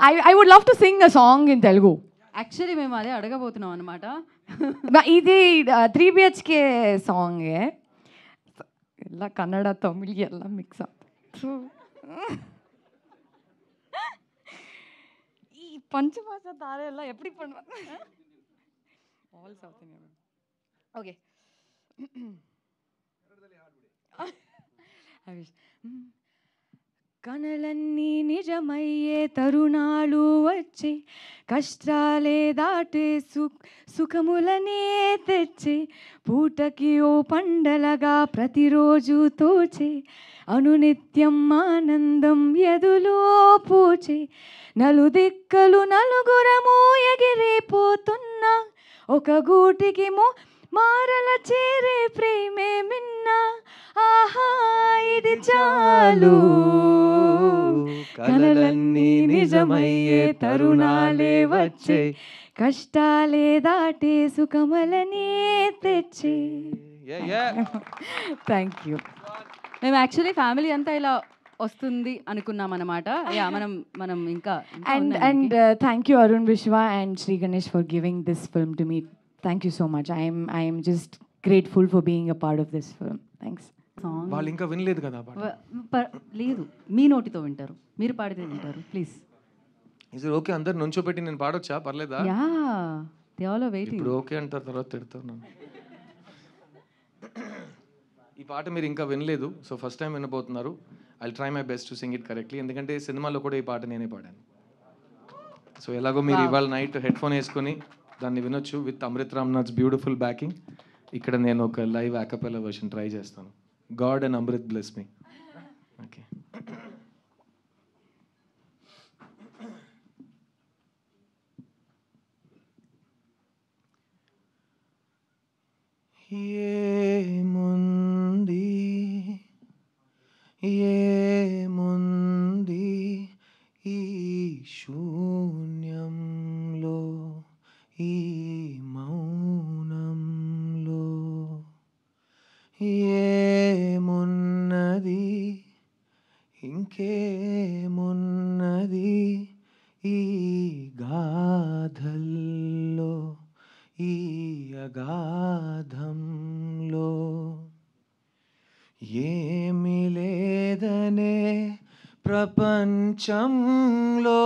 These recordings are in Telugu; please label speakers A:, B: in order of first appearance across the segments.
A: I would love to sing a song in Telugu.
B: Actually మేము అదే అడగబోతున్నాం అనమాట.
A: ఇది 3 BHK సాంగ్ ಎಲ್ಲ ಕನ್ನಡ ತಮಿಳ್ ಎಲ್ಲ ಮಿಕ್ಸ್ ಈ ಪಂಚಭಾಷಾ ತಾರೆ ಎಲ್ಲ எப்படி பண்ணுவாங்க? All south Indian. ಓಕೆ కనలన్నీ నిజమయ్యే తరుణాలు వచ్చే కష్టాలే దాటే సుఖములనే తెచ్చే పూటకి ఓ పండలగా ప్రతిరోజు తోచే అనునిత్యం ఆనందం ఎదులో పూచే నలుదిక్కలు నలుగురము ఎగిరిపోతున్నా ఒక గూటికి మారల చేరే ప్రేమే మిన్నా ఆహా ఇది చాలు కలలన్నీ నిజమయ్యే తరుణాలే వచ్చే కష్టాలే దాటే సుఖమలనే తెచ్చే. Thank you.
B: మేము యాక్చువల్లీ ఫ్యామిలీ అంతా ఇలా వస్తుంది అనుకున్నాం అనమాట. మనం ఇంకా
A: and thank you Arun Vishwa and Sri Ganesh for giving this film to me. Thank you so much. I'm just grateful for being a part of this film. Thanks.
C: వాళ్ళు ఇంకా వినలేదు కదా
B: లేదు, మీ నోటితో వింటారు, మీరు పాడితే వింటారు. ప్లీజ్.
C: ఇది ఓకే, అందరు నుంచోబెట్టి నేను పాడొచ్చా? పర్లేదా?
B: Yeah, they all are waiting.
C: ఇప్పుడు ఓకే అంటారు, తర్వాత తిడతారు. ఈ పాట మీరు ఇంకా వినలేదు, సో ఫస్ట్ టైం వినబోతున్నారు. I try my best to sing it correctly, ఎందుకంటే సినిమాలో కూడా ఈ పాట నేనే పాడాను. సో ఎలాగో మీరు ఇవాళ నైట్ హెడ్ ఫోన్ వేసుకొని దాన్ని వినొచ్చు with Amrit Ramnath's beautiful backing. ఇక్కడ నేను ఒక లైవ్ యాకపెల్లా వర్షన్ ట్రై చేస్తాను. God and Amrit bless me. Okay. ఏముంది ఈ శూన్యంలో, ఈ మౌనంలో, ఏమున్నది ఇంకేమున్నది ఈ గాథల్లో, ఈ అగాధంలో, ఏమి లేదనే ప్రపంచంలో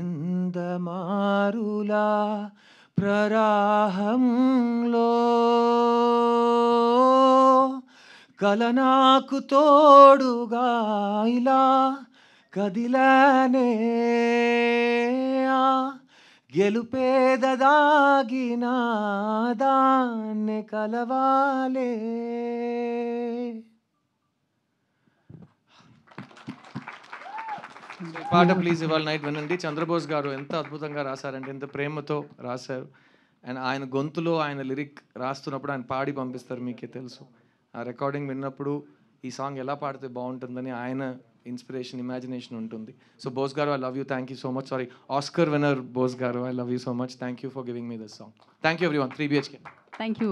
C: ఎందమారులా ప్రరాహంలో కల నాకు తోడుగా ఇలా కదిలానే గెలుపేద దాగిన దాన్ని కలవాలే. పాట ప్లీజ్ ఇవాళ నైట్ వినండి. చంద్రబోస్ గారు ఎంత అద్భుతంగా రాశారంటే, ఎంత ప్రేమతో రాశారు. అండ్ ఆయన గొంతులో ఆయన లిరిక్ రాస్తున్నప్పుడు ఆయన పాడి పంపిస్తారు, మీకే తెలుసు. ఆ రికార్డింగ్ విన్నప్పుడు ఈ సాంగ్ ఎలా పాడితే బాగుంటుందని ఆయన ఇన్స్పిరేషన్, ఇమాజినేషన్ ఉంటుంది. So Bose garu, I love you, thank you so much. Sorry, Oscar winner Bose garu, I love you so much. Thank you for giving me this song. Thank you everyone. 3 BHK.
B: Thank you.